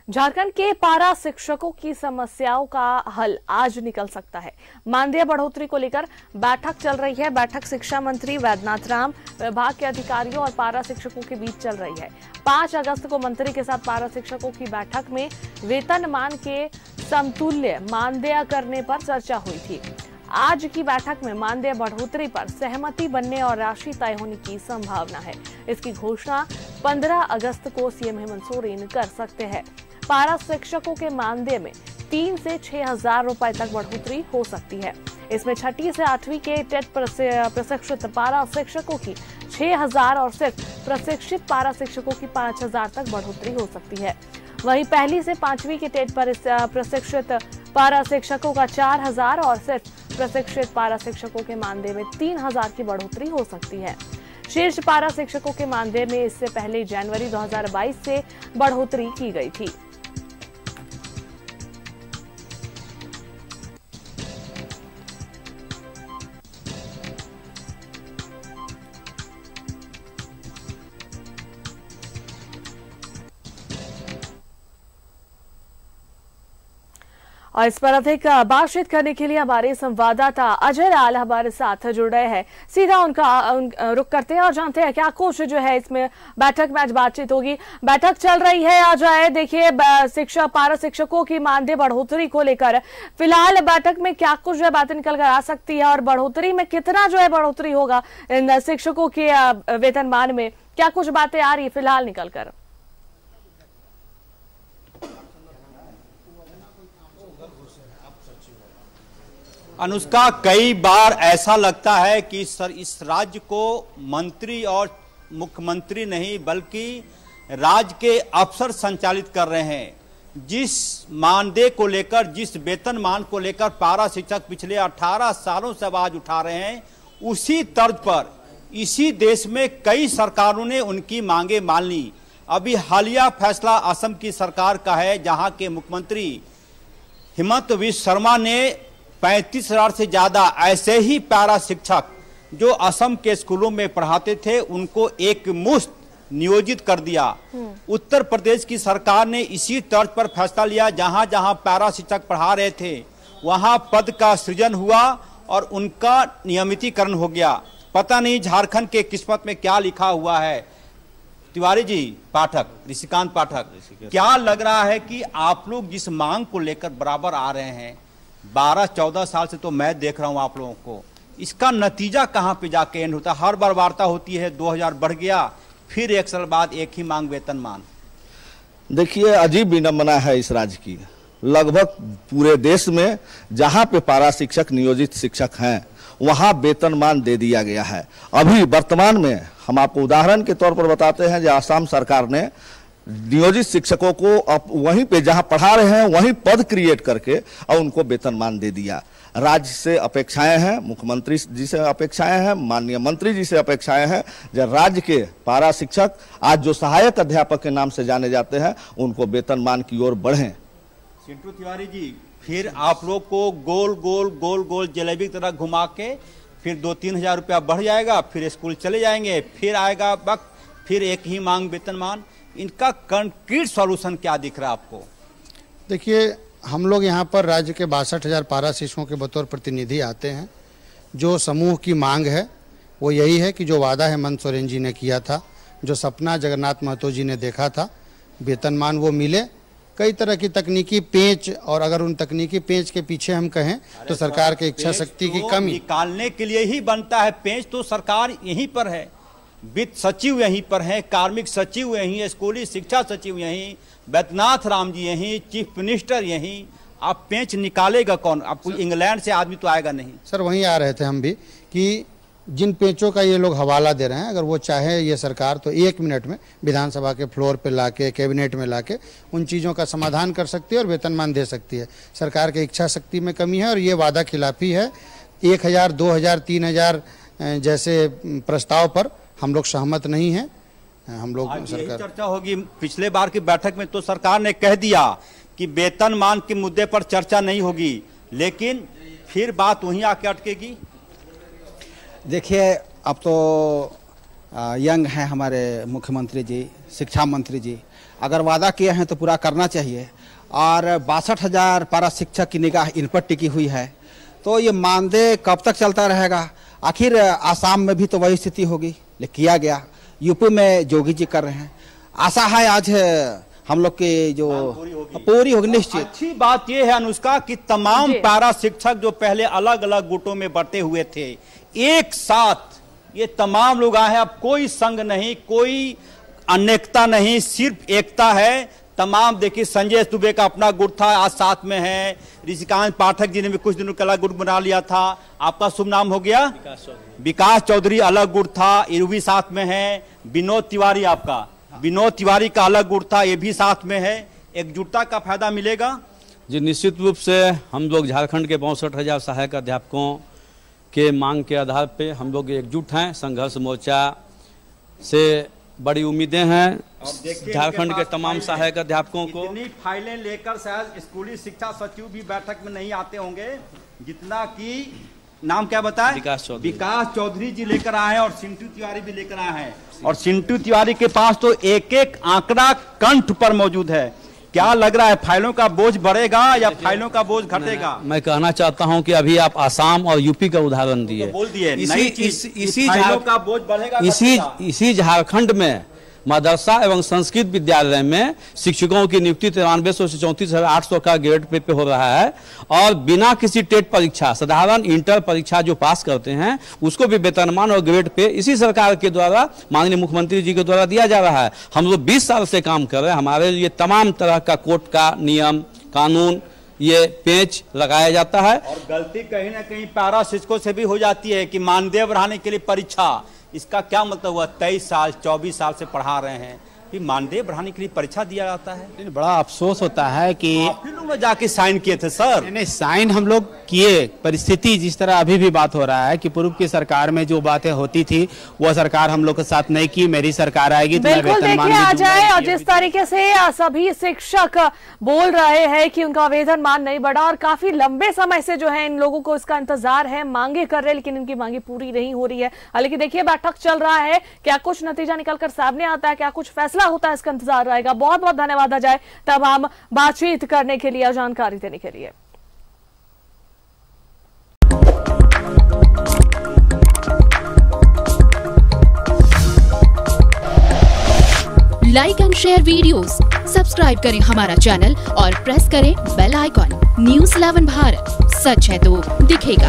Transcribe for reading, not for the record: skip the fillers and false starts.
झारखंड के पारा शिक्षकों की समस्याओं का हल आज निकल सकता है। मानदेय बढ़ोतरी को लेकर बैठक चल रही है। बैठक शिक्षा मंत्री वैद्यनाथ राम, विभाग के अधिकारियों और पारा शिक्षकों के बीच चल रही है। 5 अगस्त को मंत्री के साथ पारा शिक्षकों की बैठक में वेतनमान के समतुल्य मानदेय करने पर चर्चा हुई थी। आज की बैठक में मानदेय बढ़ोतरी पर सहमति बनने और राशि तय होने की संभावना है। इसकी घोषणा 15 अगस्त को सीएम हेमंत सोरेन कर सकते हैं। पारा शिक्षकों के मानदेय में 3 से 6 हजार रुपए तक बढ़ोतरी हो सकती है। इसमें 6ठी से 8वीं के टेट प्रशिक्षित पारा शिक्षकों की 6 हजार और सिर्फ प्रशिक्षित पारा शिक्षकों की 5 हजार तक बढ़ोतरी हो सकती है। वहीं 1ली से 5वीं के टेट प्रशिक्षित पारा शिक्षकों का 4 हजार और सिर्फ प्रशिक्षित पारा शिक्षकों के मानदेय में 3 हजार की बढ़ोतरी हो सकती है। शीर्ष पारा शिक्षकों के मानदेय में इससे पहले जनवरी 2022 से बढ़ोतरी की गई थी। और इस पर अधिक बातचीत करने के लिए हमारे संवाददाता अजय लाल हमारे साथ जुड़ रहे हैं। सीधा उनका रुख करते हैं और जानते हैं क्या कुछ जो है इसमें बैठक में आज बातचीत होगी। बैठक चल रही है अजय, देखिए पारा शिक्षकों की मानदेय बढ़ोतरी को लेकर फिलहाल बैठक में क्या कुछ जो है बातें निकल कर आ सकती है और बढ़ोतरी में कितना जो है बढ़ोतरी होगा इन शिक्षकों के वेतनमान में, क्या कुछ बातें आ रही है फिलहाल निकल कर? अनुष्का, कई बार ऐसा लगता है कि सर इस राज्य को मंत्री और मुख्यमंत्री नहीं बल्कि राज्य के अफसर संचालित कर रहे हैं। जिस मानदेय को लेकर, जिस वेतनमान को लेकर पारा शिक्षक पिछले 18 सालों से आवाज उठा रहे हैं, उसी तर्ज पर इसी देश में कई सरकारों ने उनकी मांगे मान ली। अभी हालिया फैसला असम की सरकार का है, जहां के मुख्यमंत्री हेमंत बिस्व शर्मा ने 35,000 से ज्यादा ऐसे ही पारा शिक्षक जो असम के स्कूलों में पढ़ाते थे उनको एक मुश्त नियोजित कर दिया। उत्तर प्रदेश की सरकार ने इसी तर्ज पर फैसला लिया, जहां जहां पारा शिक्षक पढ़ा रहे थे वहां पद का सृजन हुआ और उनका नियमितीकरण हो गया। पता नहीं झारखंड के किस्मत में क्या लिखा हुआ है। तिवारी जी, ऋषिकांत पाठक, क्या लग रहा है कि आप लोग जिस मांग को लेकर बराबर आ रहे हैं, 12-14 साल से तो मैं देख रहा हूं आप लोगों को, इसका नतीजा कहां पे जाके एंड होता है? हर बार वार्ता होती है 2000 बढ़ गया, फिर 1 साल बाद एक ही मांग वेतनमान। देखिए, अजीब विडंबना है इस राज्य की। लगभग पूरे देश में जहां पे पारा शिक्षक नियोजित शिक्षक हैं वहां वेतनमान दे दिया गया है। अभी वर्तमान में हम आपको उदाहरण के तौर पर बताते हैं, जो आसाम सरकार ने नियोजित शिक्षकों को अब वहीं पे जहां पढ़ा रहे हैं वहीं पद क्रिएट करके और उनको वेतनमान दे दिया। राज्य से अपेक्षाएं हैं, मुख्यमंत्री जी से अपेक्षाएं हैं, माननीय मंत्री जी से अपेक्षाएं हैं, जब राज्य के पारा शिक्षक आज जो सहायक अध्यापक के नाम से जाने जाते हैं उनको वेतनमान की ओर बढ़ें। चिंटू तिवारी जी, फिर आप लोग को गोल गोल जलेबी की तरह घुमा के फिर 2-3 हजार रुपया बढ़ जाएगा, फिर स्कूल चले जाएंगे, फिर आएगा वक्त, फिर एक ही मांग वेतनमान। इनका कंक्रीट सॉल्यूशन क्या दिख रहा है आपको? देखिए, हम लोग यहाँ पर राज्य के 62,000 पारा शिक्षकों के बतौर प्रतिनिधि आते हैं। जो समूह की मांग है वो यही है कि जो वादा हेमंत सोरेन जी ने किया था, जो सपना जगन्नाथ महतो जी ने देखा था, वेतनमान वो मिले। कई तरह की तकनीकी पेंच, और अगर उन तकनीकी पेंच के पीछे हम कहें तो सरकार की इच्छा शक्ति की कमी निकालने के लिए ही बनता है। पेंच तो सरकार यहीं पर है, वित्त सचिव यहीं पर हैं, कार्मिक सचिव यहीं, स्कूली शिक्षा सचिव यहीं, वैद्यनाथ राम जी यहीं, चीफ मिनिस्टर यहीं। आप पेंच निकालेगा कौन? आपको इंग्लैंड से आदमी तो आएगा नहीं। सर, वहीं आ रहे थे हम भी कि जिन पेंचों का ये लोग हवाला दे रहे हैं, अगर वो चाहे ये सरकार तो 1 मिनट में विधानसभा के फ्लोर पे लाके, कैबिनेट में लाके उन चीज़ों का समाधान कर सकती है और वेतनमान दे सकती है। सरकार की इच्छा शक्ति में कमी है और ये वादा खिलाफी है। 1,000, 2,000, 3,000 जैसे प्रस्ताव पर हम लोग सहमत नहीं हैं। हम लोग सरकार चर्चा होगी। पिछले बार की बैठक में तो सरकार ने कह दिया कि वेतनमान के मुद्दे पर चर्चा नहीं होगी, लेकिन फिर बात वहीं आके अटकेगी। देखिए, अब तो यंग हैं हमारे मुख्यमंत्री जी, शिक्षा मंत्री जी, अगर वादा किए हैं तो पूरा करना चाहिए। और 62,000 पारा शिक्षक की निगाह इन पर टिकी हुई है, तो ये मानदेय कब तक चलता रहेगा? आखिर आसाम में भी तो वही स्थिति होगी, लेकिन किया गया। यूपी में जोगी जी कर रहे हैं। आशा है आज हम लोग की जो पूरी होगी निश्चित। अच्छी बात यह है अनुष्का कि तमाम पारा शिक्षक जो पहले अलग अलग गुटों में बटे हुए थे, एक साथ ये तमाम लोग आए हैं। अब कोई संघ नहीं, कोई अनेकता नहीं, सिर्फ एकता है। तमाम देखिए, संजय दुबे का अपना गुट था, आज साथ में है। ऋषिकांत पाठक जी ने भी कुछ दिनों के अलग गुट बना लिया था। आपका शुभ नाम हो गया विकास चौधरी, अलग गुट था, ये भी साथ में है। विनोद तिवारी, आपका विनोद तिवारी का अलग गुट था, ये भी साथ में है। एकजुटता का फायदा मिलेगा जी। निश्चित रूप से हम लोग झारखंड के 62,000 सहायक अध्यापकों के मांग के आधार पे हम लोग एकजुट हैं। संघर्ष मोर्चा से बड़ी उम्मीदें हैं झारखंड के तमाम सहायक अध्यापकों को। इतनी फाइलें लेकर शायद स्कूली शिक्षा सचिव भी बैठक में नहीं आते होंगे जितना कि नाम क्या बताए, विकास चौधरी जी लेकर आए हैं और चिंटू तिवारी भी लेकर आए हैं। और चिंटू तिवारी के पास तो एक एक आंकड़ा कंठ पर मौजूद है। क्या लग रहा है, फाइलों का बोझ बढ़ेगा या फाइलों का बोझ घटेगा? मैं कहना चाहता हूं कि अभी आप आसाम और यूपी का उदाहरण दिए, तो बोल दिए इसी फाइलों का बोझ बढ़ेगा। इसी झारखंड में मदरसा एवं संस्कृत विद्यालय में शिक्षकों की नियुक्ति 9300 से 34,800 का ग्रेड पे हो रहा है। और बिना किसी टेट परीक्षा, साधारण इंटर परीक्षा जो पास करते हैं उसको भी वेतनमान और ग्रेड पे इसी सरकार के द्वारा, माननीय मुख्यमंत्री जी के द्वारा दिया जा रहा है। हम लोग 20 साल से काम कर रहे हैं। हमारे लिए तमाम तरह का कोर्ट का नियम कानून ये पेच लगाया जाता है। और गलती कहीं ना कहीं पारा शिक्षकों से भी हो जाती है कि मानदेय बढ़ाने के लिए परीक्षा, इसका क्या मतलब हुआ? 23 साल 24 साल से पढ़ा रहे हैं, फिर मानदेय बढ़ाने के लिए परीक्षा दिया जाता है। बड़ा अफसोस होता है कि फिर लोग जाके साइन किए थे सर। नहीं, साइन हम लोग किए। परिस्थिति जिस तरह अभी भी बात हो रहा है कि पूर्व की सरकार में जो बातें होती थी वो सरकार हम लोग के साथ नहीं की। मेरी सरकार आएगी तो मैं वेतनमान आ जाए। और जिस तरीके से सभी शिक्षक बोल रहे हैं कि उनका वेतनमान नहीं बढ़ा और काफी लंबे समय से जो है इन लोगों को इसका इंतजार है, मांगे कर रहे हैं, लेकिन इनकी मांगे पूरी नहीं हो रही है। हालांकि देखिए, बैठक चल रहा है, क्या कुछ नतीजा निकलकर सामने आता है, क्या कुछ फैसला होता है, इसका इंतजार रहेगा। बहुत बहुत धन्यवाद अजय तमाम बातचीत करने के लिए, जानकारी देने के लिए। Like and share videos, subscribe करें हमारा चैनल और प्रेस करें बेल आइकॉन। News 11 भारत, सच है तो दिखेगा।